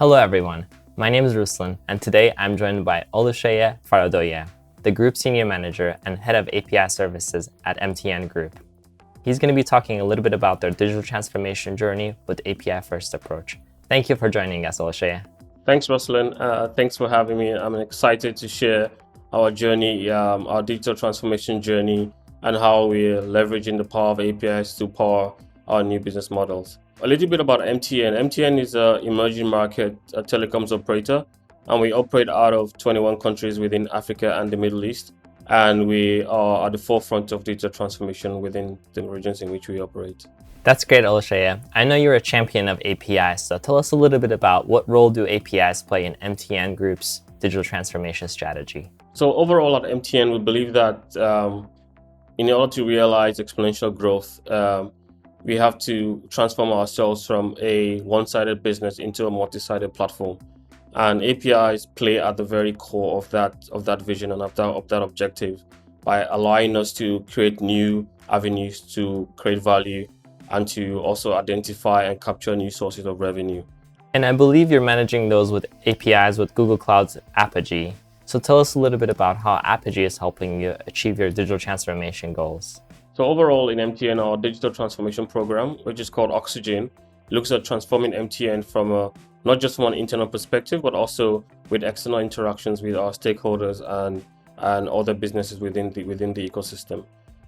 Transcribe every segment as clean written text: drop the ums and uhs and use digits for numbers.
Hello everyone, my name is Ruslan, and today I'm joined by Oluseye Farodoye, the Group Senior Manager and Head of API Services at MTN Group. He's going to be talking a little bit about their digital transformation journey with API-first approach. Thank you for joining us, Oluseye. Thanks, Ruslan. Thanks for having me. I'm excited to share our journey, our digital transformation journey, and how we're leveraging the power of APIs to power our new business models. A little bit about MTN. MTN is an emerging market telecoms operator, and we operate out of 21 countries within Africa and the Middle East. And we are at the forefront of digital transformation within the regions in which we operate. That's great, Oluseye. I know you're a champion of APIs, so tell us a little bit about what role do APIs play in MTN Group's digital transformation strategy? So overall at MTN, we believe that in order to realize exponential growth, we have to transform ourselves from a one-sided business into a multi-sided platform. And APIs play at the very core of that vision and of that objective by allowing us to create new avenues to create value and to also identify and capture new sources of revenue. And I believe you're managing those with APIs with Google Cloud's Apigee. So tell us a little bit about how Apigee is helping you achieve your digital transformation goals. So overall in MTN, our digital transformation program, which is called Oxygen, looks at transforming MTN from not just from an internal perspective, but also with external interactions with our stakeholders and other businesses within the ecosystem.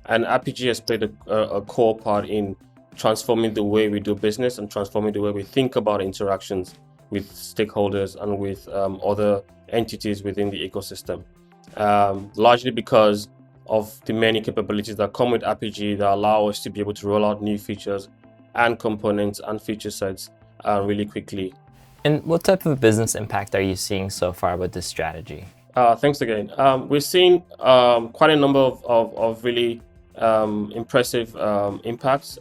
And Apigee has played a core part in transforming the way we do business and transforming the way we think about interactions with stakeholders and with other entities within the ecosystem. Largely because of the many capabilities that come with Apigee that allow us to be able to roll out new features and components and feature sets really quickly. And what type of business impact are you seeing so far with this strategy? Thanks again. We're seeing quite a number of really impressive impacts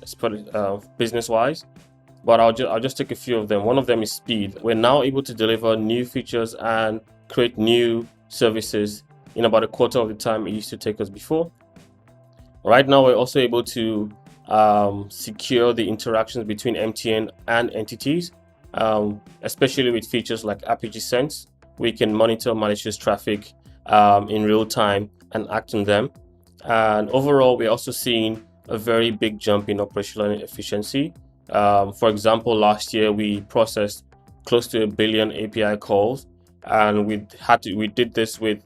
business-wise, but I'll just take a few of them. One of them is speed. We're now able to deliver new features and create new services in about a quarter of the time it used to take us before. Right now, we're also able to secure the interactions between MTN and entities, especially with features like Apigee Sense. We can monitor malicious traffic in real time and act on them. And overall, we're also seeing a very big jump in operational efficiency. For example, last year we processed close to 1 billion API calls, and we did this with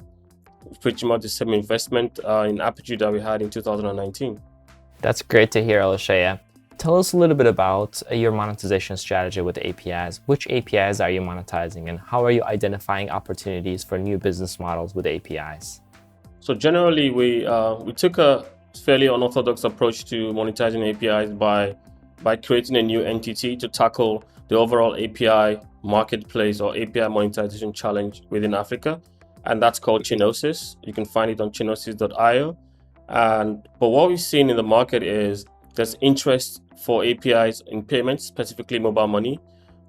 pretty much the same investment in Apigee that we had in 2019. That's great to hear, Oluseye. Tell us a little bit about your monetization strategy with APIs. Which APIs are you monetizing, and how are you identifying opportunities for new business models with APIs? So generally, we took a fairly unorthodox approach to monetizing APIs by creating a new entity to tackle the overall API marketplace or API monetization challenge within Africa, and that's called Chinosis. You can find it on chinosis.io. But what we've seen in the market is there's interest for APIs in payments, specifically mobile money,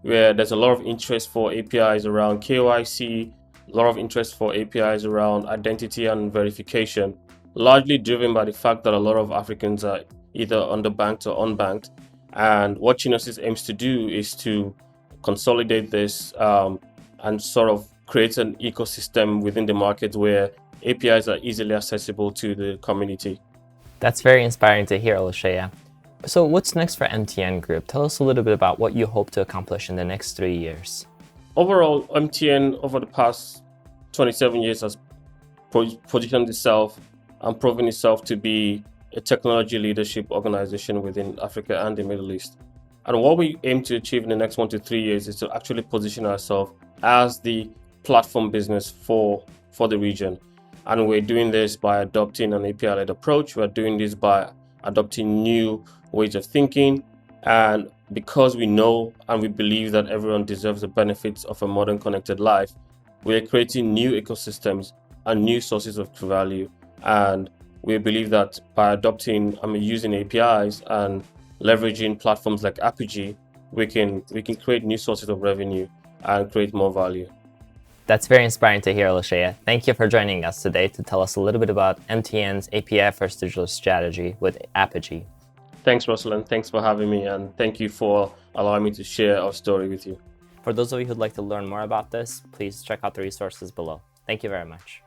where there's a lot of interest for APIs around KYC, a lot of interest for APIs around identity and verification, largely driven by the fact that a lot of Africans are either underbanked or unbanked. And what Chinosis aims to do is to consolidate this and sort of create an ecosystem within the market where APIs are easily accessible to the community. That's very inspiring to hear, Oluseye. So what's next for MTN Group? Tell us a little bit about what you hope to accomplish in the next 3 years. Overall, MTN over the past 27 years has positioned itself and proven itself to be a technology leadership organization within Africa and the Middle East. And what we aim to achieve in the next 1 to 3 years is to actually position ourselves as the platform business for the region. And we're doing this by adopting an API-led approach. We're doing this by adopting new ways of thinking. And because we know and we believe that everyone deserves the benefits of a modern connected life, we're creating new ecosystems and new sources of value. And we believe that by adopting and using APIs and leveraging platforms like Apigee, we can create new sources of revenue and create more value. That's very inspiring to hear, Oluseye. Thank you for joining us today to tell us a little bit about MTN's API-first digital strategy with Apigee. Thanks, Ruslan. Thanks for having me, and thank you for allowing me to share our story with you. For those of you who'd like to learn more about this, please check out the resources below. Thank you very much.